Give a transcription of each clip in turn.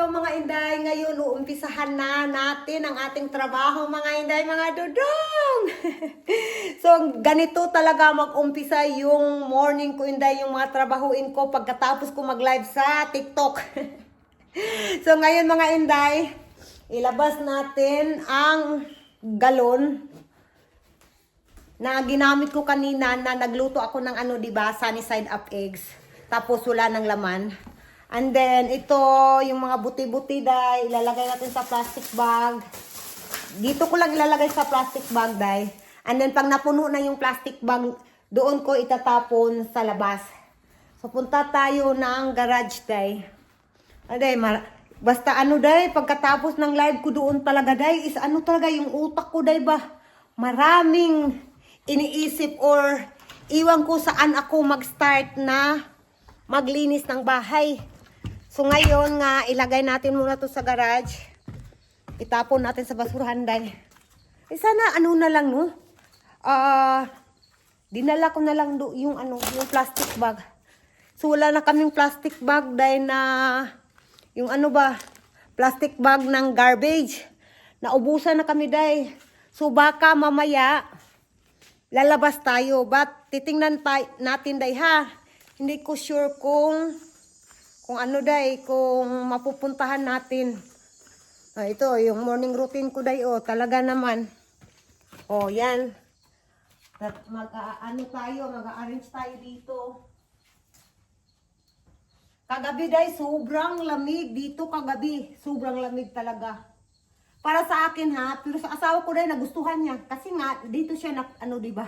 Hello mga Inday, ngayon uumpisahan na natin ang ating trabaho mga Inday, mga dudong. So ganito talaga mag-umpisa yung morning ko Inday, yung mga trabahuin ko pagkatapos ko mag-live sa TikTok. So ngayon mga Inday, ilabas natin ang galon na ginamit ko kanina na nagluto ako ng ano, diba, sunny side up eggs. Tapos wala ng laman. And then, ito, yung mga buti-buti dahil ilalagay natin sa plastic bag. Dito ko lang ilalagay sa plastic bag dahil. And then, pag napuno na yung plastic bag, doon ko itatapon sa labas. So, punta tayo ng garage dahil. Aday, basta ano dahil, pagkatapos ng live ko doon talaga dahil, is ano talaga yung utak ko dahil ba? Maraming iniisip or iwan ko saan ako mag-start na maglinis ng bahay. So ngayon nga, ilagay natin muna to sa garage. Itapon natin sa basurahan dahil. Sana ano na lang no? Dinala ko na lang yung ano, yung plastic bag. So wala na kaming plastic bag dahil na yung ano ba, plastic bag ng garbage. Naubusan na kami dahil. So baka mamaya lalabas tayo. But titingnan natin dahil ha. Hindi ko sure kung ano day, kung mapupuntahan natin. Ito, yung morning routine ko day, oh, talaga naman. Oh, yan. Mag-arrange tayo dito. Kagabi day, sobrang lamig dito kagabi. Sobrang lamig talaga. Para sa akin ha, pero sa asawa ko day, nagustuhan niya. Kasi nga, dito siya ano, diba?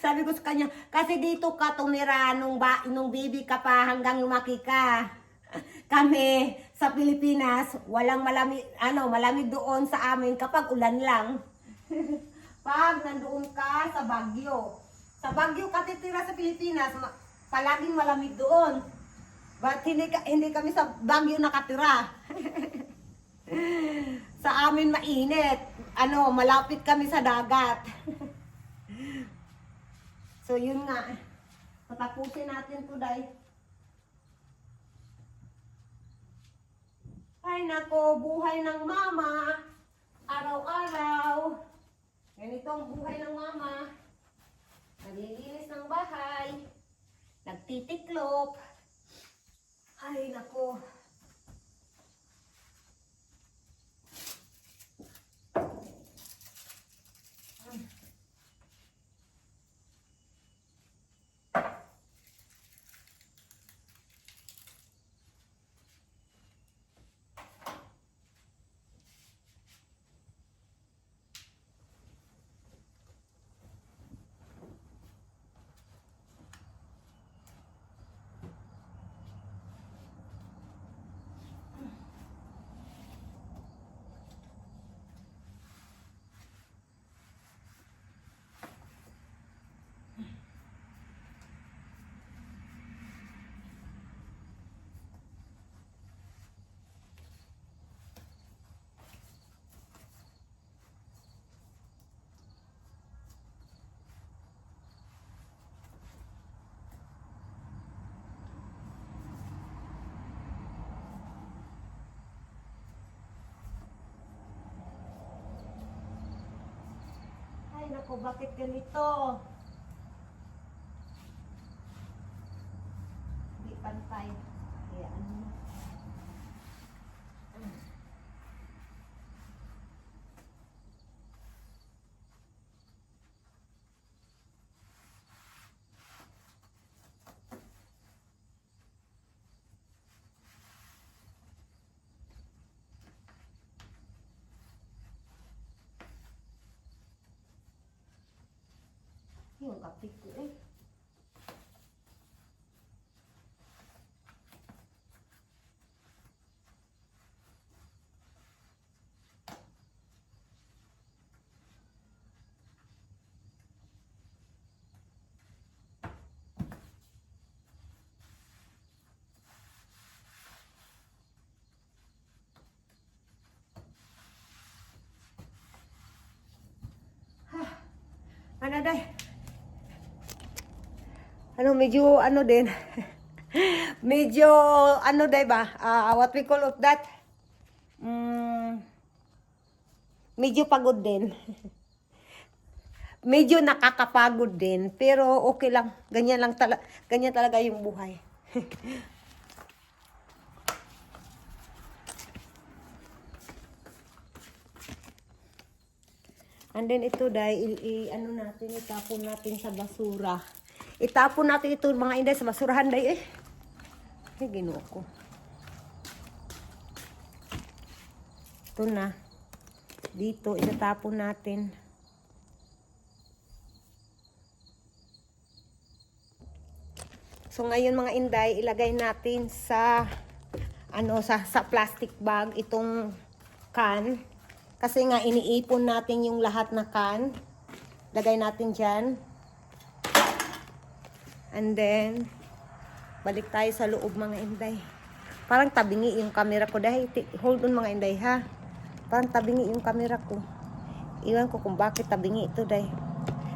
Sabi ko sa kanya, kasi dito ka tumira nung baby ka pa hanggang lumaki ka. Kami sa Pilipinas, walang malamig doon sa amin kapag ulan lang. Pag nandoon ka sa Baguio. Sa Baguio ka titira sa Pilipinas, palaging malamig doon. But hindi kami sa Baguio nakatira. Sa amin mainit. Malapit kami sa dagat. So, yun nga. Patapusin natin to, day. Ay, nako, buhay ng mama. Araw-araw. Ganito ang buhay ng mama. Naglilinis ng bahay. Nagtitiklop. Ay, nako. Ay, naku, bakit ganito? Hindi pantay. Kaya ano? Yung kapit ko eh. Ano day? Medyo din. Medyo, day ba? What we call of that? Medyo pagod din. Medyo nakakapagod din, pero okay lang. Ganyan talaga yung buhay. And then ito dahil ano natin, itapon natin sa basura. Itapon natin ito mga inday sa basurahan dahil ay ginoo ko. Ito na. Dito itatapon natin. So ngayon mga inday, ilagay natin sa sa plastic bag itong can. Kasi nga iniipon natin yung lahat na can. Lagay natin diyan. And then balik tayo sa loob mga inday. Parang tabingi yung camera ko dahil hold on mga inday ha. Parang tabingi yung camera ko. Iwan ko kung bakit tabingi ito dahil.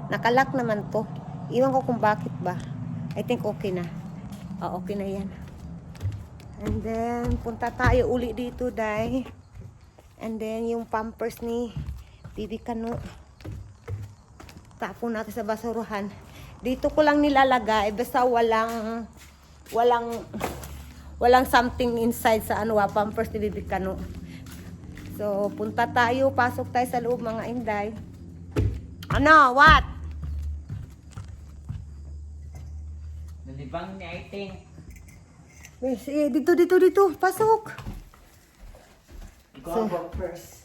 Nakalak naman to. Iwan ko kung bakit ba. I think okay na. Okay na yan. And then, punta tayo uli dito, day. And then, yung pampers ni Bibi Kano. Tapon natin sa basurahan. Dito ko lang nilalagay. Basta walang something inside sa pampers ni Bibi Kano. So, punta tayo. Pasok tayo sa loob, mga inday. What? Nalibang ni I think. Dito. Pasok. Ikaw ang first.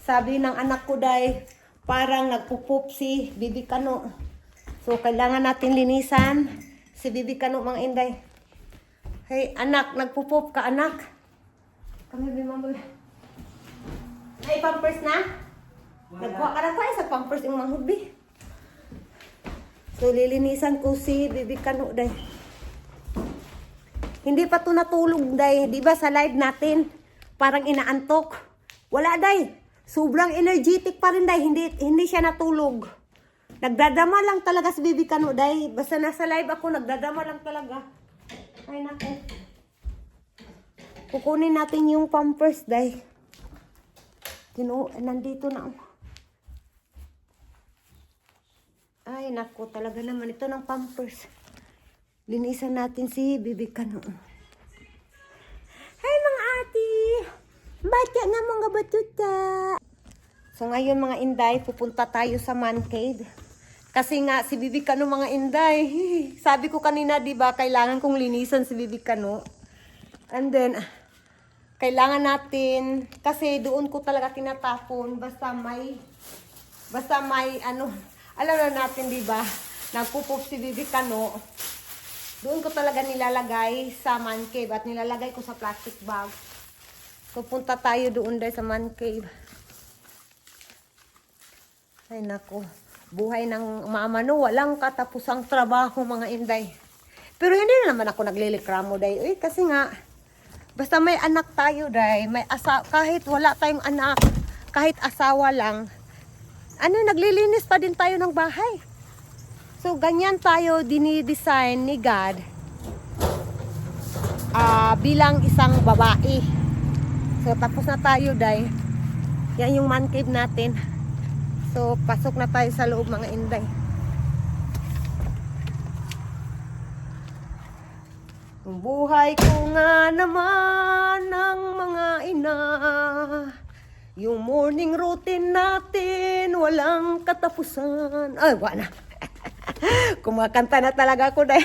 Sabi ng anak ko dahil parang nagpupup si Bibi Kano. So, kailangan natin linisan si Bibi Kano, mga inday. Hey, anak, nagpupup ka, anak. Kami, bimamul. Ay, pampers na? Nagkuha ka na tayo sa pampers yung mga hubi. So, lilinisan ko si Bibi Kano, day. Hindi pa to natulog, day. Di ba sa live natin, parang inaantok. Wala, day. Sobrang energetic pa rin, day. Hindi siya natulog. Nagdadama lang talaga si Bibi Kano, day. Basta nasa live ako, nagdadama lang talaga. Ay, naku. Kukunin natin yung pampers, day. Nandito na ako. Ay, naku, talaga naman. Ito ng pampers. Linisan natin si Bibi Kano. Hi, mga ati! Bata nga mga batuta! So, ngayon mga inday, pupunta tayo sa man cave. Kasi nga, si Bibi Kano mga inday. Sabi ko kanina, di ba, kailangan kong linisan si Bibi Kano. And then, kailangan natin, kasi doon ko talaga tinatapon, basta may, alam na natin, di ba, nagpupup si Bibi Kano, doon ko talaga nilalagay sa man cave at nilalagay ko sa plastic bag. So, punta tayo doon dahil sa man cave. Ay, nako. Buhay ng maamano, walang katapusang trabaho, mga inday. Pero hindi na naman ako naglilikramo, day. Kasi nga, basta may anak tayo, day. Kahit wala tayong anak, kahit asawa lang, naglilinis pa din tayo ng bahay. So, ganyan tayo dinidesign ni God bilang isang babae. So, tapos na tayo, day. Yan yung man cave natin. So, pasok na tayo sa loob, mga inday. Buhay ko nga naman ng mga ina. Yung morning routine natin, walang katapusan. Ay, wala na. Kumakanta na talaga ako, day.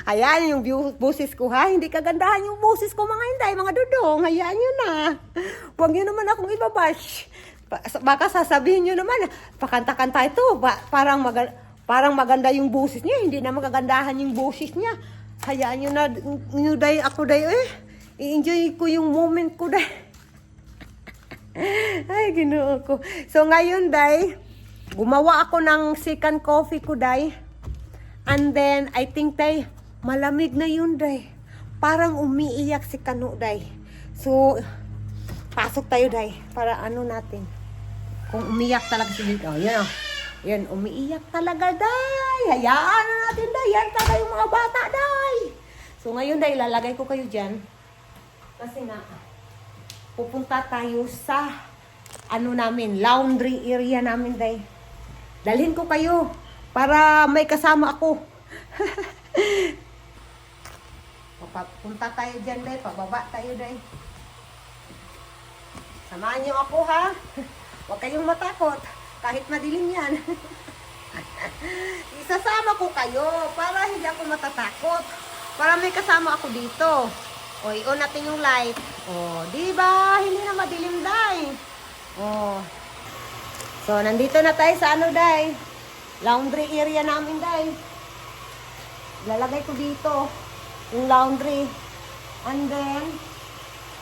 Hayaan yung boses ko, ha. Hindi kagandahan yung boses ko, mga inday, mga dudong. Hayaan nyo na. Huwag nyo naman akong ibabash. Baka sasabihin nyo naman, pakanta-kanta ito. Parang maganda yung boses niya. Hindi na magagandahan yung boses niya. Hayaan nyo na, nyo, day, ako, day. I-enjoy ko yung moment ko, day. Ay, ginoo ko. So, ngayon, day, gumawa ako ng second coffee ko, day. And then, I think, day, malamig na yun, day. Parang umiiyak si Kano, day. So, pasok tayo, day. Para natin. Kung umiyak talaga si Bibi. Yan, yan, umiiyak talaga, day. Hayaan na natin, day. Yan talaga yung mga bata, day. So, ngayon, day, lalagay ko kayo dyan. Kasi nga, pupunta tayo sa ano namin, laundry area namin, day. Dalhin ko kayo para may kasama ako. Papunta tayo dyan, day. Pababa tayo, day. Samahan niyo ako, ha? Huwag kayong matakot. Kahit madilim yan. Isasama ko kayo para hindi ako matatakot. Para may kasama ako dito. O, i-on natin yung light. O, di ba? Hindi na madilim, day. O. So, nandito na tayo sa ano, day. Laundry area namin, day. Lalagay ko dito yung laundry. And then,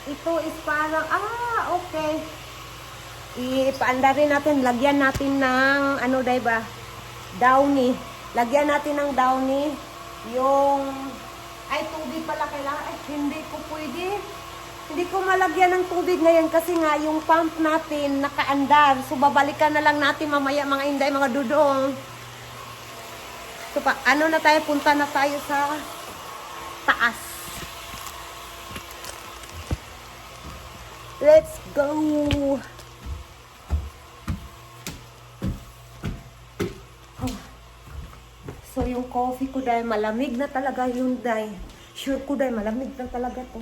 ito is parang, okay. Ipaanda rin natin, lagyan natin ng, ano, day ba? Downy. Lagyan natin ng downy. Yung, tubig pala kailangan. Hindi ko pwede. Hindi ko malagyan ng tubig ngayon kasi nga yung pump natin nakaandar. So, babalikan na lang natin mamaya mga inday, mga dudong. So, ano na tayo? Punta na tayo sa taas. Let's go! So, yung coffee ko dahil malamig na talaga yun dahil. Sure ko dahil malamig na talaga to.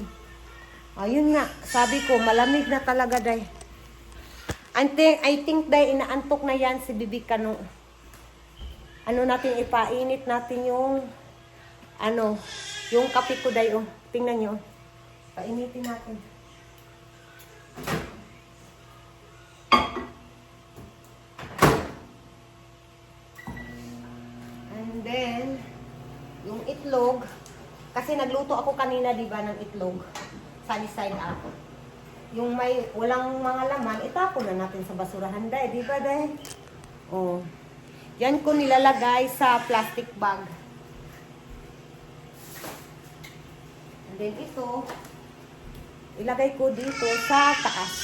Ayun nga, sabi ko, malamig na talaga dahil. I think dahil inaantok na yan si Bibi Kano. Ano natin, ipainit natin yung, yung kape ko dahil. Tingnan nyo. Painitin natin. And then, yung itlog, kasi nagluto ako kanina, di ba, ng itlog. Sunny side up. Yung may walang mga laman, itapon na natin sa basurahan, day, di ba, day? Oh. Yan ko nilalagay sa plastic bag. And then ito, ilagay ko dito sa taas.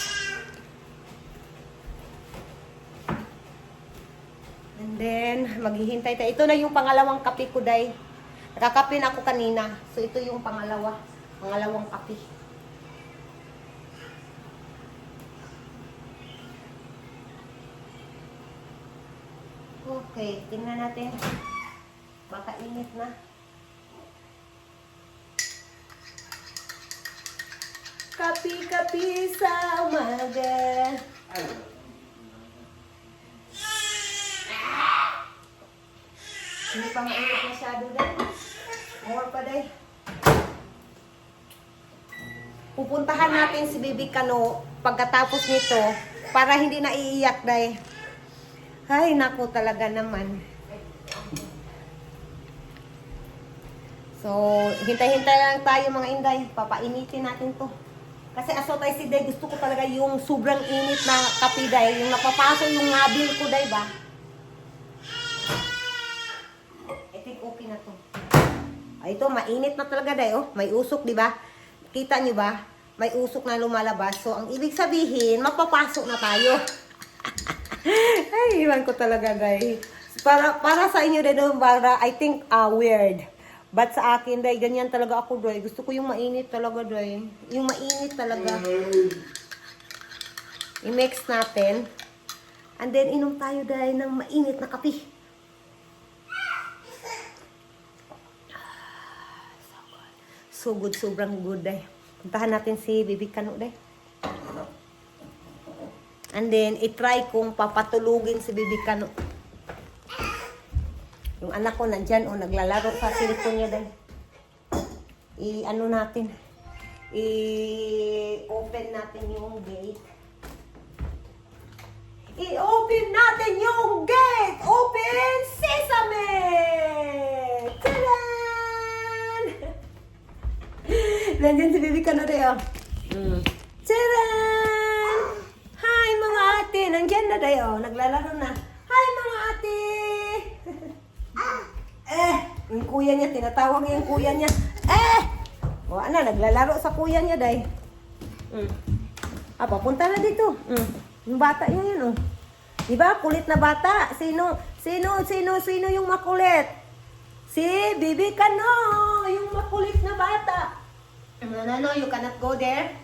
And then, maghihintay tayo. Ito na yung pangalawang kape ko, day. Nakakape na ako kanina. So, ito yung pangalawang kape. Okay, tingnan natin. Baka init na. Kapi-kapi sa umaga. Hindi pa mainit masyado dahil. More pa dahil. Pupuntahan natin si Bibi Kano pagkatapos nito para hindi na iiyak dahil. Ay, naku talaga naman. So, hintay-hintay lang tayo mga inday. Papainitin natin to. Kasi aso tayo si day, gusto ko talaga yung sobrang init na kape day. Yung napapaso yung nabil ko day ba? I think okay na to. Ay, ito, mainit na talaga day. Oh, may usok, di ba? Kita nyo ba? May usok na lumalabas. So, ang ibig sabihin, mapapasok na tayo. Ay, iwan ko talaga, guys. Para sa inyo din, para, I think, weird. But sa akin, day, ganyan talaga ako, day. Gusto ko yung mainit talaga, day. Yung mainit talaga. I-mix natin. And then, inom tayo, day, ng mainit na kape. So good, sobrang good, day. Puntahan natin si Bibi Kano, day. And then, itry kong papatulugin si Bibi Kano. Yung anak ko nandyan, naglalaro sa cellphone niya, day. I-ano natin. I-open natin yung gate. I-open natin yung gate! Open sesame! Tadaan! Nandyan si Bibi Kano, day, Tadaan! Hi, mga ate! Nandyan na, day, naglalaro na. Hi, mga ate! Yung kuya niya, tinatawag niya yung kuya niya. Naglalaro sa kuya niya, day. Papunta na dito. Yung bata niya yun, Diba? Kulit na bata. Sino yung makulit? Si Bibi Kano, yung makulit na bata. No, you cannot go there.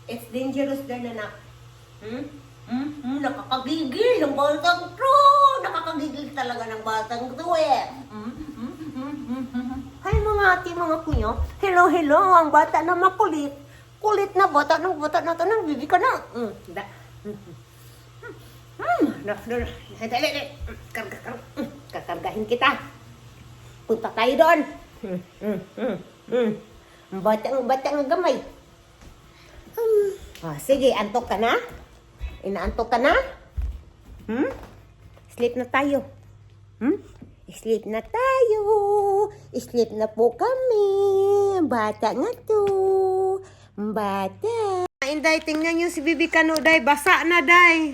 It's dangerous there, anak. Nakakagigil ng batang to. Nakakagigil talaga ng batang to eh. Hi mga ati, mga kuya. Hello, hello. Ang bata na makulit. Kulit na bata ng to. Nang bibi ka na. Kakargahin kita. Punta tayo doon. Bata ng gamay. Sige, antok ka na? Inaantok ka na? Sleep na tayo. Sleep na tayo. Sleep na po kami. Bata nga to. Bata. Inday, tingnan nyo si Bibi Kano, day. Basa na, day.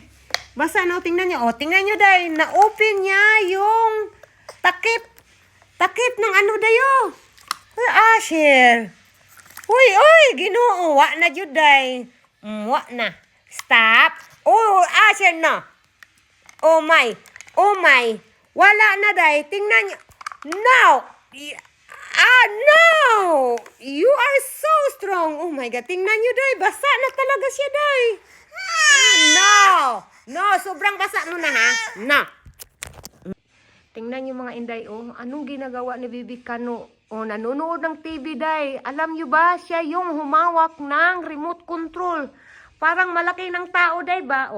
Basa na, tingnan nyo. Tingnan nyo, day. Na-open niya yung takip. Takip ng ano, day, Asher. Uy, Ginoo. Wa na, jud, day. Wa na. Stop. Asher na. Oh my. Wala na, day. Tingnan nyo. No. No! You are so strong. Oh my God. Tingnan nyo, day. Basa na talaga siya, day. No, sobrang basa mo na, ha? No. Tingnan nyo mga inday, anong ginagawa ni Bibi Kano? Nanonood ng TV, day. Alam nyo ba, siya yung humawak ng remote control. Parang malaki ng tao, day ba?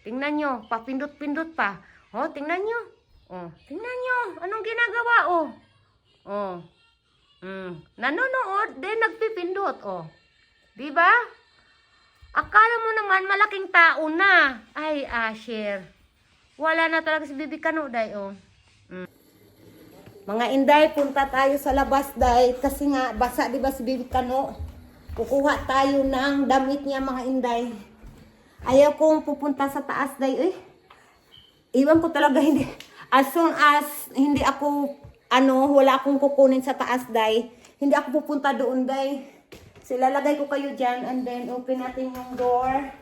Tingnan nyo, papindot-pindot pa. Tingnan nyo. Tingnan nyo, anong ginagawa, nanonood, then nagpipindot, Di ba? Akala mo naman malaking tao na. Ay, Asher. Wala na talaga si Bibi Kano, day, Mga inday, punta tayo sa labas, day. Kasi nga, basa, di ba si Bibi Kano? Kukuha tayo ng damit niya, mga inday. Ayaw kong pupunta sa taas, day, Iwan ko talaga, hindi. As soon as hindi ako wala akong kukunin sa taas, day. Hindi ako pupunta doon, day. So, ilalagay ko kayo dyan and then open natin yung door.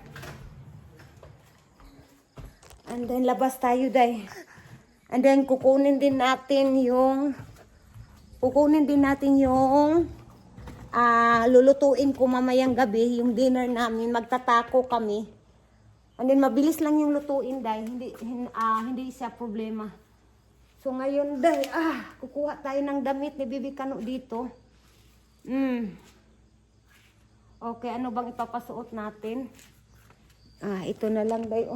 And then, labas tayo, day. And then, kukunin din natin yung lulutuin ko mamayang gabi, yung dinner namin. Magtatako kami. And then, mabilis lang yung lutuin, day. Hindi siya problema. So, ngayon, day, kukuha tayo ng damit ni Bibi Kano dito. Okay, ano bang ipapasuot natin? Ito na lang, day,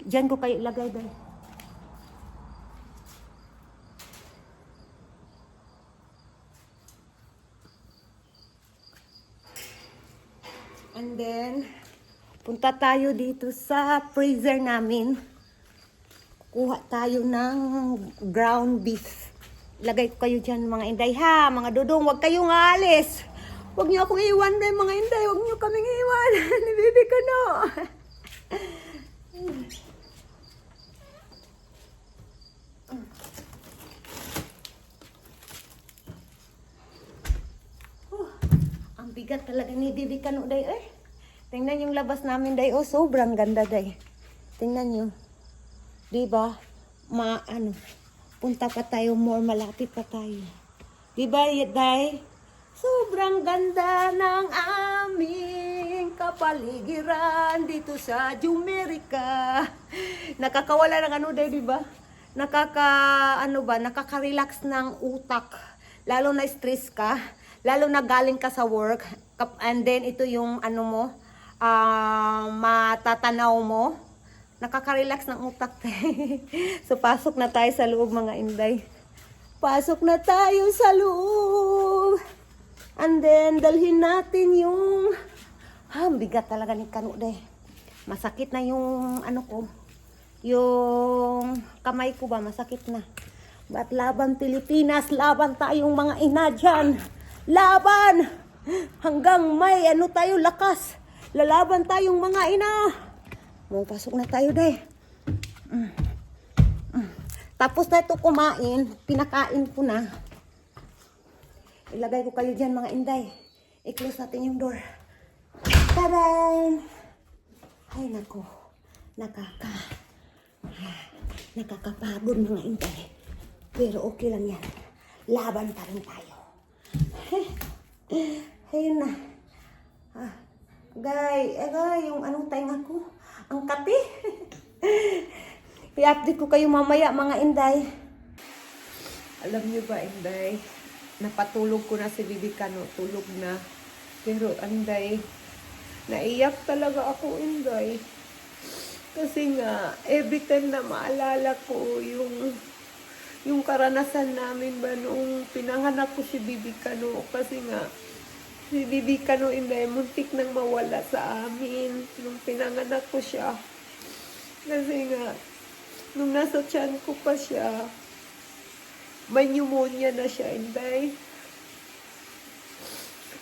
Diyan ko kayo ilagay, day. And then, punta tayo dito sa freezer namin. Kuha tayo ng ground beef. Lagay ko kayo dyan, mga inday, ha? Mga dudong, huwag kayong alis. Huwag niyo akong iwan, day, mga inday. Huwag niyo kaming iwan. Ni Bibi Kano. Ang bigat talaga ni Bibi Kano, day, Tingnan yung labas namin, day. Sobrang ganda, day. Tingnan nyo. Diba? Punta pa tayo more, malapit pa tayo. Diba, day? Sobrang ganda ng aming kapaligiran dito sa Jumerica. Nakakawala ng day, diba? Nakaka-relax ng utak. Lalo na stress ka. Lalo na galing ka sa work. And then, ito yung matatanaw mo. Nakaka-relax ng utak. So, pasok na tayo sa loob, mga inday. Pasok na tayo sa loob. And then, dalhin natin yung... bigat talaga ni Kano, day. Masakit na yung, yung kamay ko ba, masakit na. Ba't laban Pilipinas? Laban tayong mga ina dyan. Laban! Hanggang may tayo lakas. Lalaban tayong mga ina. Pasok na tayo, day. Tapos na ito kumain. Pinakain ko na. Ilagay ko kayo dyan, mga inday. I-close natin yung door. Tadan! Ay, nako. Nakakapagod, mga inday. Pero okay lang yan. Laban pa rin tayo. Ayun na. Ah, gay, yung anong tainga ko? Ang kape. I-update ko kayo mamaya, mga inday. Alam niyo ba, inday, napatulog ko na si Bibi Kano, tulog na. Pero, inday, naiyak talaga ako, inday. Kasi nga, every time na maalala ko yung karanasan namin ba noong pinanganak ko si Bibi Kano. Kasi nga, si Bibi Kano, inday, muntik nang mawala sa amin nung pinanganak ko siya. Kasi nga, nung nasa tiyan ko pa siya, may pneumonia na siya, inday.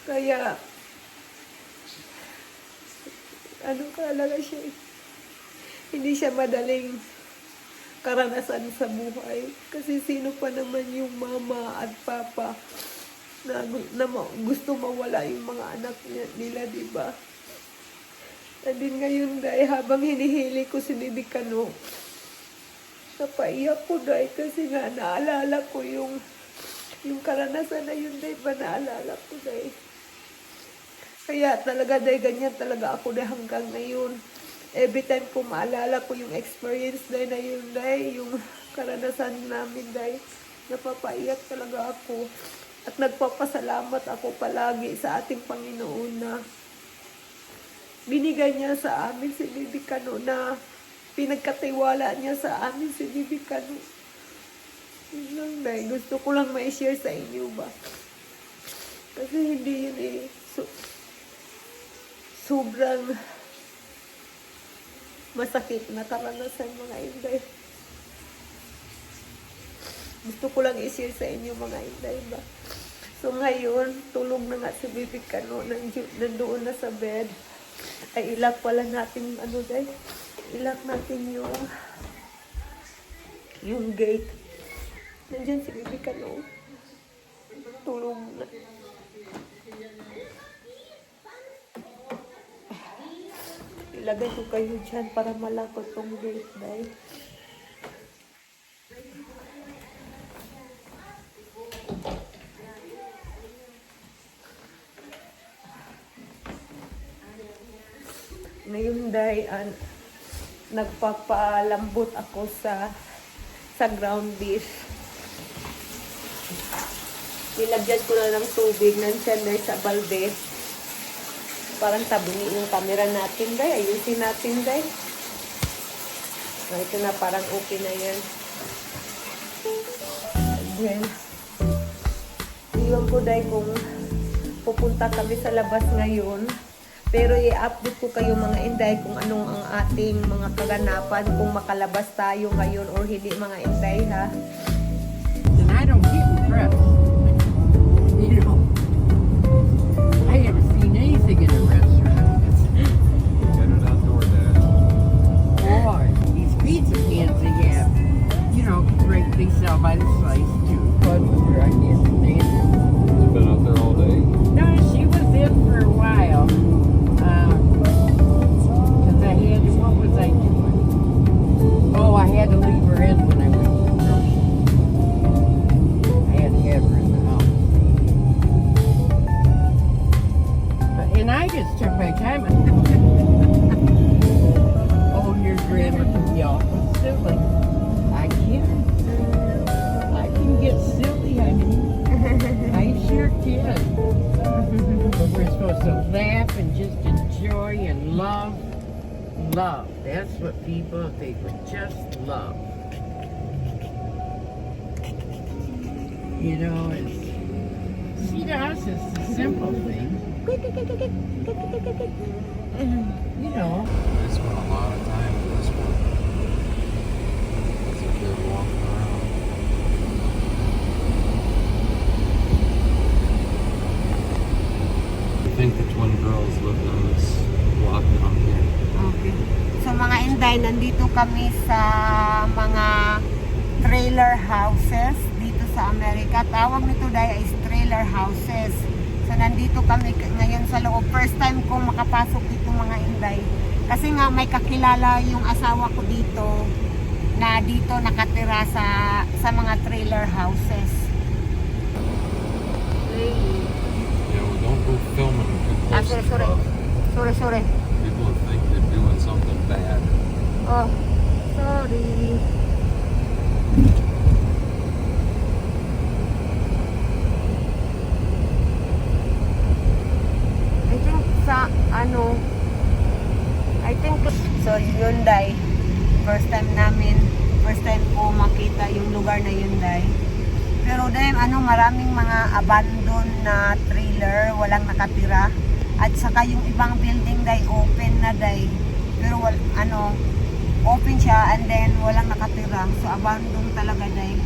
Kaya, ano talaga siya, hindi siya madaling karanasan sa buhay. Kasi sino pa naman yung mama at papa na gusto mawala yung mga anak nila, diba? And din ngayon, day, habang hinihili ko si Bibi Kano, napaiyak ko, day, kasi nga naalala ko yung karanasan na yun, day, ba naalala ko, day. Kaya talaga, day, ganyan talaga ako, day, hanggang ngayon. Every time ko maalala ko yung experience, day, na yun, day, yung karanasan namin, day, napapaiyak talaga ako. At nagpapasalamat ako palagi sa ating Panginoon na binigay niya sa amin si Bibi Kano, na pinagkatiwala niya sa amin si Bibi Kano. Yun lang, day. Gusto ko lang ma-share sa inyo ba. Kasi hindi yun sobrang masakit na karanasan, mga inday. Gusto ko lang i-share sa inyo, mga inday ba. So ngayon, tulog na nga si Bibi Kano, nandoon na sa bed. Ay, ilak pala natin, day, ilak natin yung gate. Nandiyan si Bibi Kano. Tulog na. Ilagay ko kayo dyan para malakot tong gate, day. Ngayon, day, nagpapalambot ako sa ground beef. Nilagyan ko na ng tubig, nandiyan, day, sa balde. Parang tabuni yung camera natin, day. Ayusin natin, day. Ito na, parang okay na yan. And then, iwan ko, day, kung pupunta kami sa labas ngayon. Pero i-update ko kayo, mga inday, kung anong ang ating mga kaganapan, kung makalabas tayo ngayon or hindi, mga inday, ha? And I don't get impressed. You know, I haven't seen anything in a restaurant. Get it on DoorDash. Boy, these pizza cans they have, you know, right, they sell by the slice too. But I can't stand it. You've been out there all day? No, she was in for a while. Because I had to, what was I doing? Oh, I had to leave her in when I went to the grocery. I had to have her in the house. And I just took my time. Oh, your grandma can be awful silly. I can get silly, honey. I sure can. But we're supposed to laugh and just enjoy and love. Love. That's what people, they would just love. You know, see, to us, it's the simple thing. You know. I spent a lot of time in this one. As a kid walking around. I think the twin girls lived on this block down here. Okay. So, mga inday, nandito kami sa mga trailer houses dito sa Amerika. Tawag nito, day, is trailer houses. So, nandito kami ngayon sa loob. First time kong makapasok dito, mga inday. Kasi nga, may kakilala yung asawa ko dito na dito nakatira sa mga trailer houses. Yeah, we sorry, sorry. Sorry, sorry. People think they're doing something bad. Oh, sorry. I think sa ano, I think so Hyundai. First time ko makita yung lugar na Hyundai. Pero dahil maraming mga abandoned na trailer, walang nakatira. At saka yung ibang building dahil open na dahil. Pero open siya and then walang nakatira. So abandoned talaga dahil.